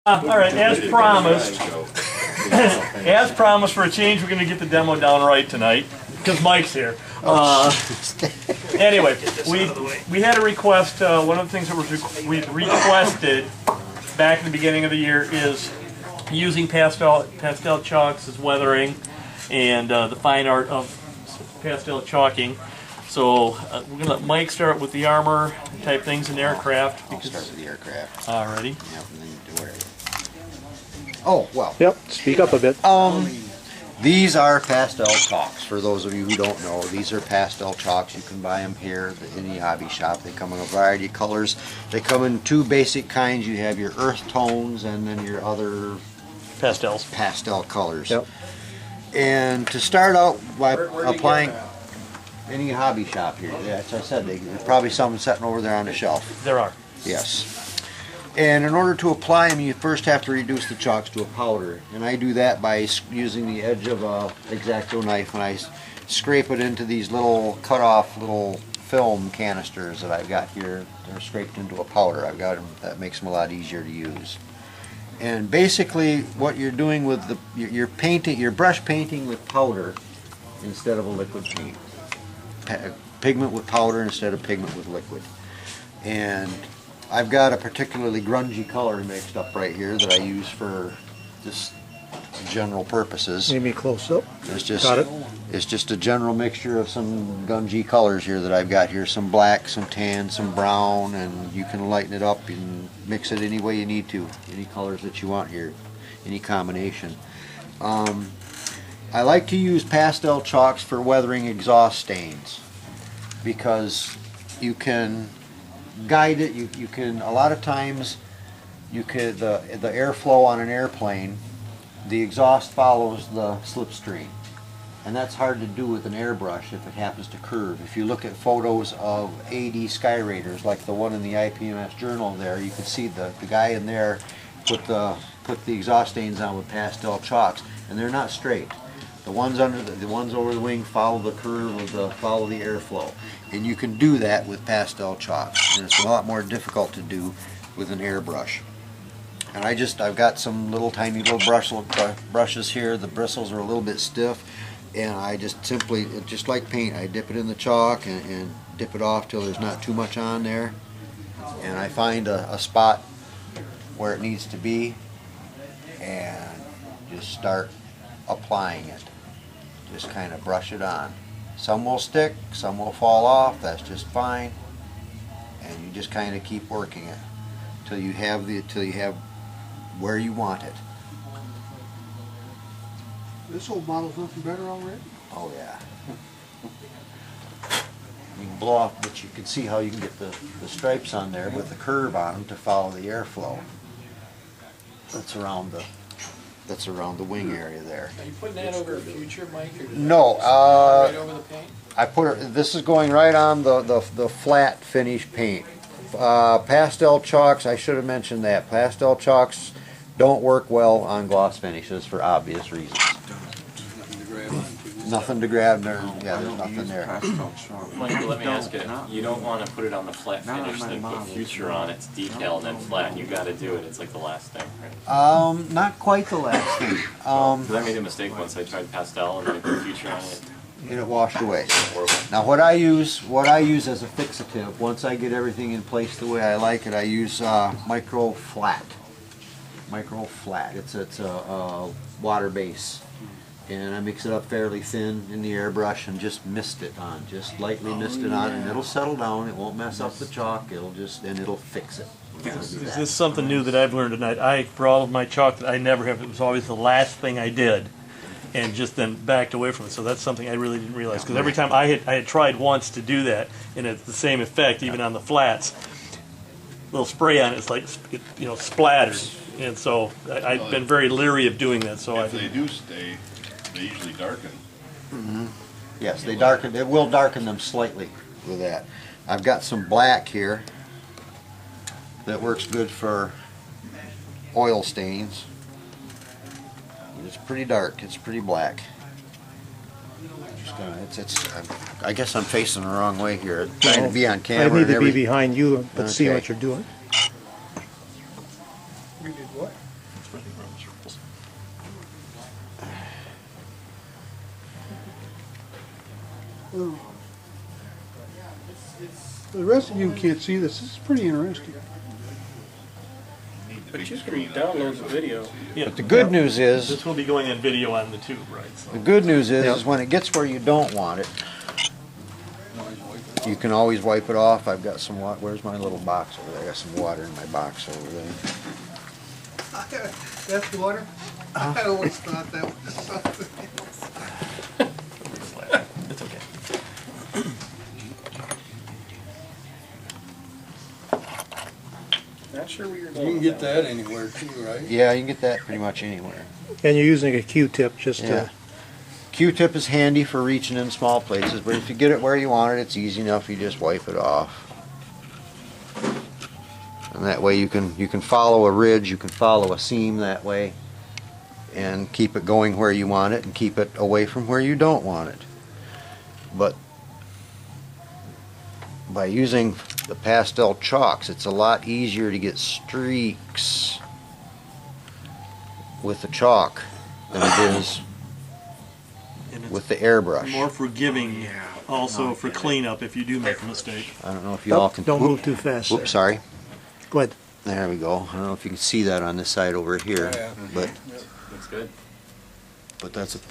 All right, as promised, as promised for a change, we're going to get the demo down right tonight because Mike's here. Anyway, we had a request. One of the things that we requested back in the beginning of the year is using pastel chalks as weathering and the fine art of pastel chalking. So we're going to let Mike start with the armor type things in aircraft. I'll start with the aircraft. Alrighty. Yep, and then you do whatever. Oh, well. Yep, speak up a bit. These are pastel chalks. For those of you who don't know, these are pastel chalks. You can buy them here at any hobby shop. They come in a variety of colors. They come in two basic kinds. You have your earth tones and then your other pastel colors. Yep. And to start out by applying any hobby shop here, as I said, there's probably some sitting over there on the shelf. There are. Yes. And in order to apply them, you first have to reduce the chalks to a powder. And I do that by using the edge of a X-Acto knife and I scrape it into these little cut-off little film canisters that I've got here. They're scraped into a powder. I've got them. That makes them a lot easier to use. And basically, what you're doing with you're brush painting with powder instead of a liquid paint. Pigment with powder instead of pigment with liquid. And I've got a particularly grungy color mixed up right here that I use for just general purposes. Maybe close up. Got it. It's just a general mixture of some grungy colors here that I've got here. Some black, some tan, some brown, and you can lighten it up and mix it any way you need to. Any colors that you want here, any combination. I like to use pastel chalks for weathering exhaust stains because you can guide it. You can, a lot of times, the airflow on an airplane, the exhaust follows the slipstream, and that's hard to do with an airbrush if it happens to curve. If you look at photos of AD Skyraiders, like the one in the IPMS journal there, you can see the guy in there put the exhaust stains on with pastel chalks, and they're not straight. The ones the ones over the wing follow the curve of follow the airflow, and you can do that with pastel chalks. And it's a lot more difficult to do with an airbrush. And I've got some tiny little brushes here. The bristles are a little bit stiff, and I just simply, just like paint, I dip it in the chalk and dip it off till there's not too much on there, and I find a spot where it needs to be, and just start applying it. Just kind of brush it on. Some will stick, some will fall off, that's just fine. And you just kind of keep working it till you have where you want it. This old model's nothing better already? Oh yeah. You can blow off, but you can see how you can get the stripes on there with the curve on them to follow the airflow. That's around the wing area there. Are you putting that over Future, Mike? Or No, right over the paint? I put it. This is going right on the flat finish paint. Pastel chalks, I should have mentioned that. Pastel chalks don't work well on gloss finishes for obvious reasons. Nothing to grab there. Yeah, there's nothing there. Mike, let me ask you. You don't want to put it on the flat finish, then put Future on its detail, and then flat. You got to do it. It's like the last thing, right? Not quite the last thing. Because I made a mistake once. I tried pastel and then I put Future on it. And it washed away. Now what I use as a fixative, once I get everything in place the way I like it, I use micro flat. Micro flat. It's a water base. And I mix it up fairly thin in the airbrush and just mist it on, just lightly mist it on, and it'll settle down. It won't mess up the chalk. It'll fix it. Is this something new that I've learned tonight? For all of my chalk that I never have, it was always the last thing I did, and just then backed away from it. So that's something I really didn't realize. Because every time I had tried once to do that, and it's the same effect even on the flats. Little spray on it, it's like it splatters, and so I've been very leery of doing that. So if they do stay, they usually darken. Mm-hmm. Yes, they darken. It will darken them slightly with that. I've got some black here that works good for oil stains. It's pretty dark. It's pretty black. I guess I'm facing the wrong way here. Trying to be on camera. I need to be behind you, but see Okay. what you're doing. You did what? Oh. The rest of you can't see this. This is pretty interesting. But you can download the video. Yeah. But the good news is, This will be going on video on the tube, right? So. the good news is when it gets where you don't want it, you can always wipe it off. I've got some water. Where's my little box over there? I got some water in my box over there. That's water? I always thought that was something. It's okay. Not sure where you're You going can with get that. that anywhere too, right? Yeah, you can get that pretty much anywhere. And you're using a Q-tip just Yeah. to, Q-tip is handy for reaching in small places, but if you get it where you want it, it's easy enough. You just wipe it off. And that way you can follow a ridge, you can follow a seam that way, and keep it going where you want it and keep it away from where you don't want it. But by using the pastel chalks, it's a lot easier to get streaks with the chalk than it is And it's with the airbrush. more forgiving also for cleanup if you do make a mistake. I don't know if you all can. don't whoop, move too fast there. Whoops, sorry. Go ahead. There we go. I don't know if you can see that on this side over here, Yeah. but Looks good.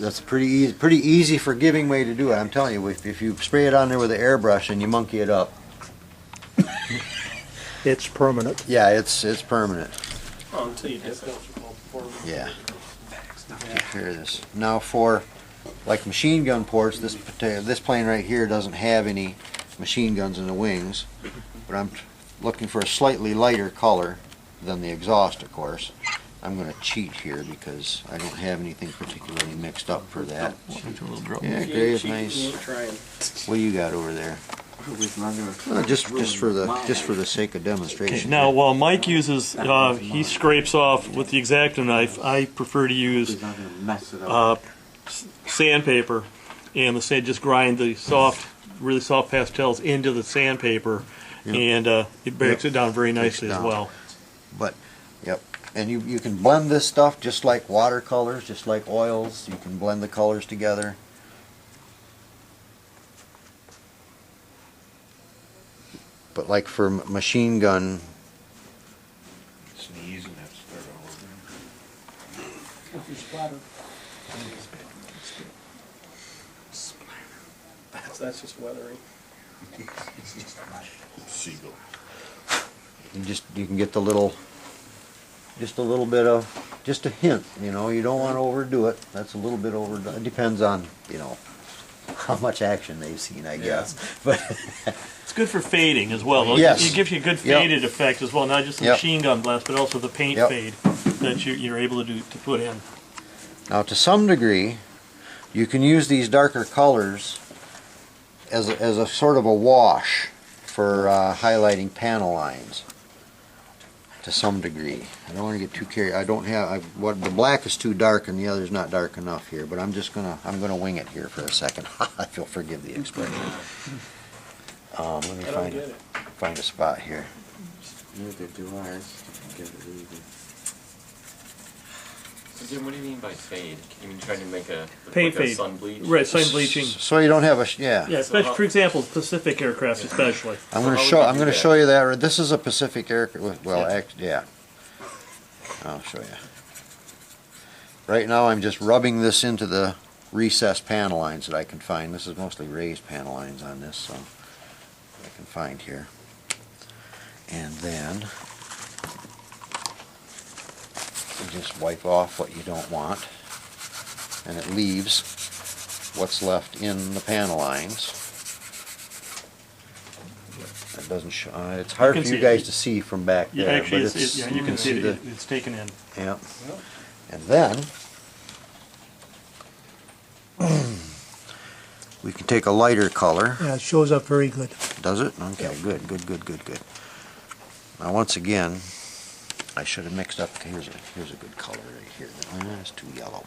that's a pretty easy forgiving way to do it. I'm telling you, if you spray it on there with an airbrush and you monkey it up, It's permanent. yeah, it's permanent. Oh, until you dip it. Yeah. Take care of this. Now for like machine gun ports, this plane right here doesn't have any machine guns in the wings, but I'm looking for a slightly lighter color than the exhaust, of course. I'm going to cheat here because I don't have anything particularly mixed up for that. Yeah, great, it's nice. Trying. What do you got over there? Just for the sake of Okay, demonstration. now while Mike uses, he scrapes off with the X-Acto knife, I prefer to use sandpaper and the sand, just grind the really soft pastels into the sandpaper, and it breaks it down very nicely as down. well. But, yep. And you can blend this stuff just like watercolors, just like oils. You can blend the colors together. But like for machine gun, Sneeze and have to start all over. If you splatter. That's just weathering. Seagull. you can get just a little bit of, just a hint, you know. You don't want to overdo it. That's a little bit overdone. It depends on, you know, how much action they've seen, I guess. But It's good for fading as well. Yes. It gives you a good Yep. faded effect as well, not just the Yep. machine gun blast, but also the paint Yep. fade that you're able to put in. now, to some degree, you can use these darker colors as a sort of a wash for highlighting panel lines. To some degree, I don't want to get too carried. I don't have. The black is too dark, and the other's not dark enough here. But I'm gonna wing it here for a second. If you'll forgive the expression. Let me I don't get it. find a spot here. So Jim, what do you mean by fade? You mean trying to make a Paint like a fade. sun bleach? Right, sun bleaching. So you don't have a yeah. Yeah, especially, for example, Pacific aircraft especially. I'm gonna how would show. you I'm do gonna that? show you that. This is a Pacific aircraft. Well, Yeah. yeah. I'll show you. Right now, I'm just rubbing this into the recessed panel lines that I can find. This is mostly raised panel lines on this, so I can find here. And then you just wipe off what you don't want, and it leaves what's left in the panel lines. It doesn't show. It's hard can for you see guys it. to see from back Yeah, there, actually, but it's, yeah, you can see it. It's taken in. yeah. And then we can take a lighter color. Yeah, it shows up very good. Does it? Okay, good, good, good, good, good. Now once again, I should have mixed up. Here's a good color right here. It's too yellow.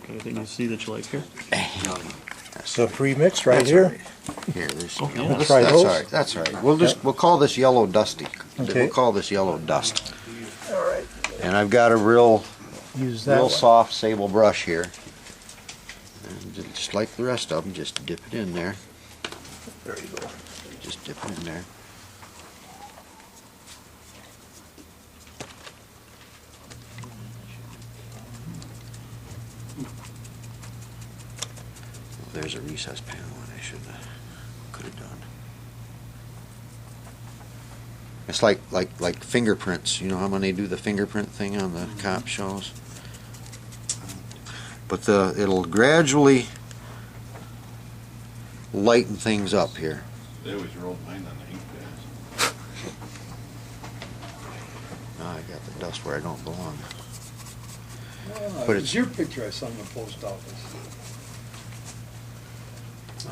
Anything you see that you like here? So pre-mixed right That's here. all right. Here, there's. Oh, yeah. That's, Try that's those? all right. That's all right. We'll call this yellow dusty. Okay. We'll call this yellow dust. All right. And I've got a real Use that real one. soft sable brush here. And just like the rest of them, just dip it in there. There you go. Just dip it in there. There's a recess panel and I should have, could have done. It's like fingerprints. You know how when they do the fingerprint thing on the cop shows? But it'll gradually lighten things up here. They always rolled mine on the ink pads. Now I got the dust where I don't belong. But But it's it's- your picture I saw in the post office.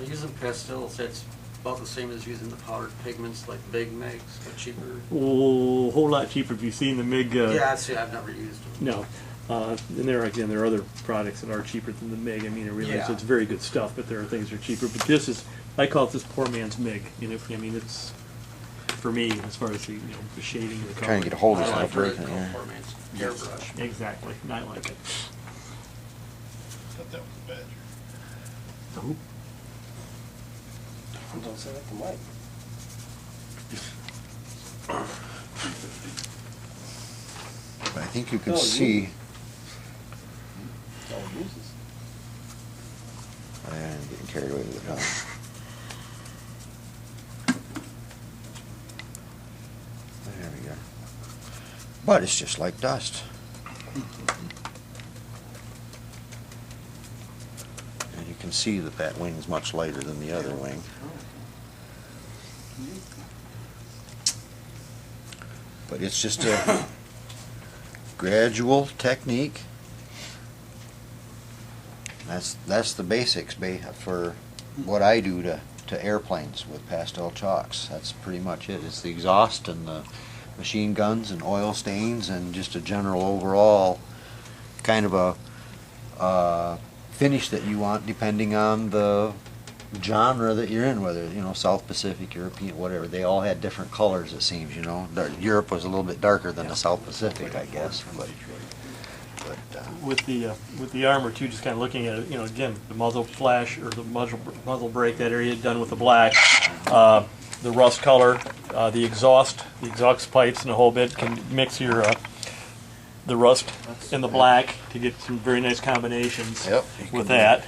Using pastels, that's about the same as using the powdered pigments like Big makes, but cheaper. Oh, a whole lot cheaper if you've seen the MIG. Yeah, see, I've never used them. No. And there are other products that are cheaper than the MIG. I mean, I realize Yeah. it's very good stuff, but there are things that are cheaper. But this is, I call it this poor man's MIG. You know, I mean, it's, for me, as far as the, the shading of the color. Trying to get a hold of I like something. it. breaking it, Poor man's airbrush. Exactly. I like it. Thought that was a badger. Don't say that to Mike. But I think you can No, you- see. That's all he uses. I'm getting carried away with it now. There we go. But it's just like dust. And you can see that that wing's much lighter than the other wing. But it's just a gradual technique. That's the basics for what I do to airplanes with pastel chalks. That's pretty much it. It's the exhaust and the machine guns and oil stains and just a general overall kind of a finish that you want depending on the genre that you're in, whether South Pacific, European, whatever. They all had different colors, it seems. Europe was a little bit darker than the South Pacific, I guess. But With the armor too, just kind of looking at it, again, the muzzle flash or the muzzle brake, that area done with the black, the rust color, the exhaust pipes and a whole bit can mix your the rust and the black to get some very nice combinations. Yep. With that.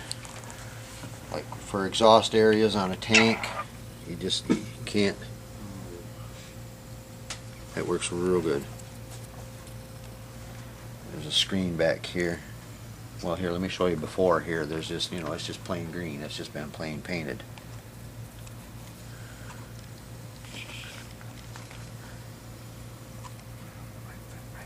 like for exhaust areas on a tank, you can't. That works real good. There's a screen back here. Well, here, let me show you before here. There's just, it's just plain green. It's just been plain painted.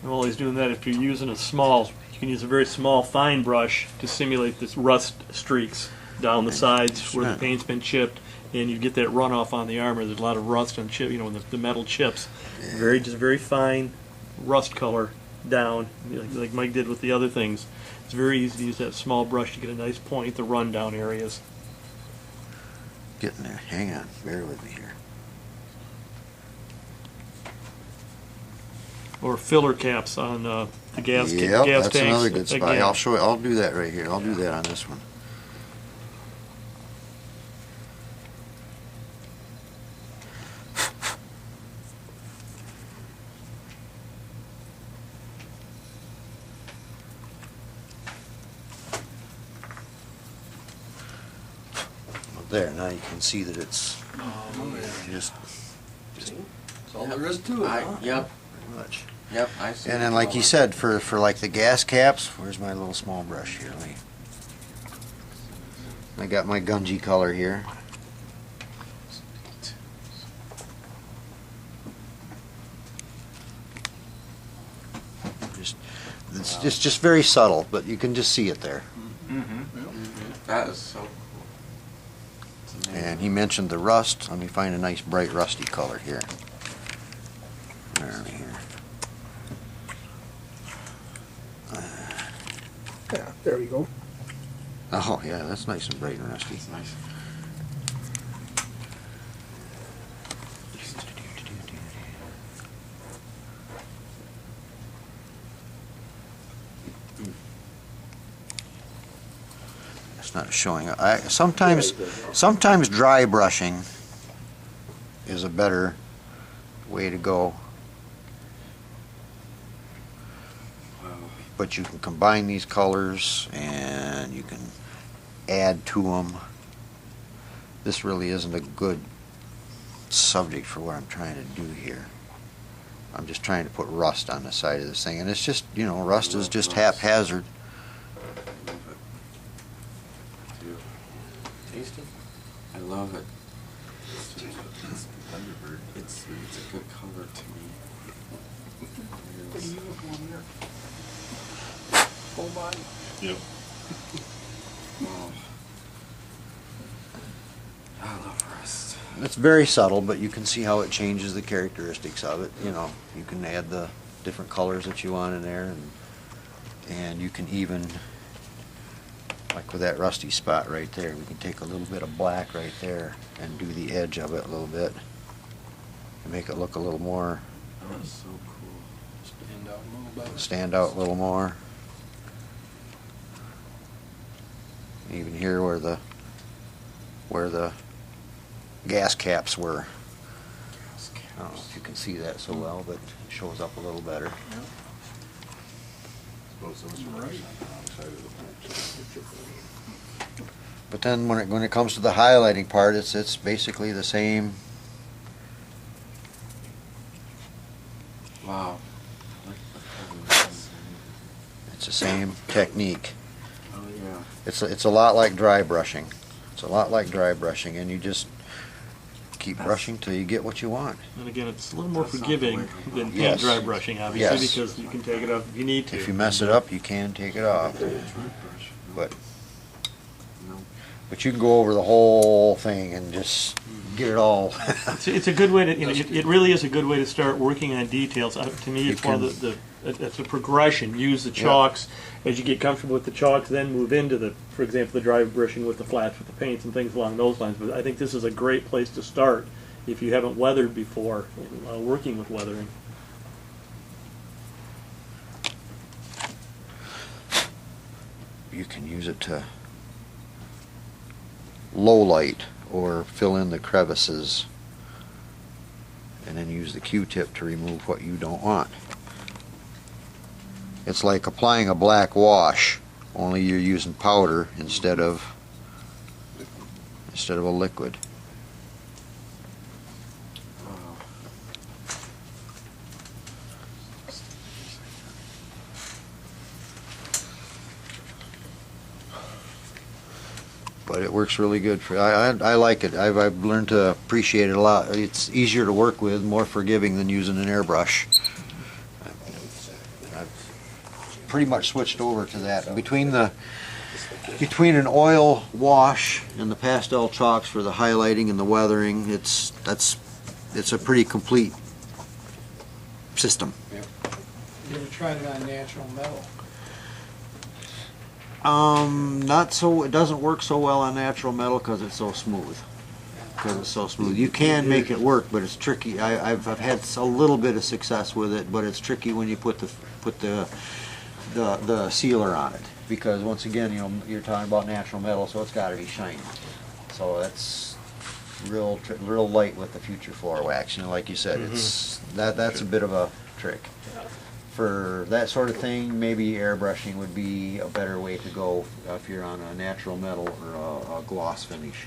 And while he's doing that, if you're using you can use a very small fine brush to simulate this rust streaks down the sides where the paint's been chipped, and you get that runoff on the armor. There's a lot of rust and chip, the metal chips. Just very fine rust color down, like Mike did with the other things. It's very easy to use that small brush to get a nice point to run down areas. Getting there. Hang on. Bear with me here. Or filler caps on the gas Yep, gas that's tanks. another good spot. Again. I'll show you. I'll do that right here. I'll do that on this one. There, now you can see that it's just That's all there is to it, huh? Yep, pretty much. yep, I see. And then, like you said, for like the gas caps, where's my little small brush here? I got my gungy color here. It's just very subtle, but you can just see it there. That is so. And he mentioned the rust. Let me find a nice bright rusty color here. Where are we here? Yeah, there we go. Oh, yeah, that's nice and bright and rusty. Nice. It's not showing. Sometimes dry brushing is a better way to go. But you can combine these colors and you can add to them. This really isn't a good subject for what I'm trying to do here. I'm just trying to put rust on the side of this thing, and it's just, you know, rust is just haphazard. Tasty? I love it. It's Thunderbird. It's a good color to me. It is. Full body. Yep. Oh. I love rust. It's very subtle, but you can see how it changes the characteristics of it. You know, you can add the different colors that you want in there, and you can even, like with that rusty spot right there, we can take a little bit of black right there and do the edge of it a little bit and make it look a little more, That is so cool. Stand out a little better. stand out a little more. Even here where the gas caps were. I don't know if you can see that so well, but it shows up a little better. Suppose those are right on the wrong side of the fence. But then when it comes to the highlighting part, it's basically the same. Wow. It's the same technique. Oh yeah. It's a lot like dry brushing. It's a lot like dry brushing, and you just keep brushing till you get what you want. And again, it's a little more That's not forgiving the way to than Yes. dry brushing, obviously, Yes. because you can take it off if you need to. If you mess it up, you can take it off. But you can go over the whole thing and just get it all. It's a good way to, you know, it really is a good way to start working on details. To me, it's You one of it's a progression. Use the chalks as you get comfortable with the chalks, then move into the, for example, the dry brushing with the flats, with the paints and things along those lines. But I think this is a great place to start if you haven't weathered before, working with weathering. You can use it to low light or fill in the crevices, and then use the Q-tip to remove what you don't want. It's like applying a black wash, only you're using powder instead of a liquid. But it works really good for. I like it. I've learned to appreciate it a lot. It's easier to work with, more forgiving than using an airbrush. I've pretty much switched over to that. Between an oil wash and the pastel chalks for the highlighting and the weathering, it's a pretty complete system. You ever tried it on natural metal? Not so. It doesn't work so well on natural metal because it's so smooth. You can make it work, but it's tricky. I've had a little bit of success with it, but it's tricky when you put the sealer on it, because once again, you know, you're talking about natural metal, so it's got to be shiny. So that's real light with the future floor wax. You know, like you said, that's a bit of a trick. For that sort of thing, maybe airbrushing would be a better way to go if you're on a natural metal or a gloss finish.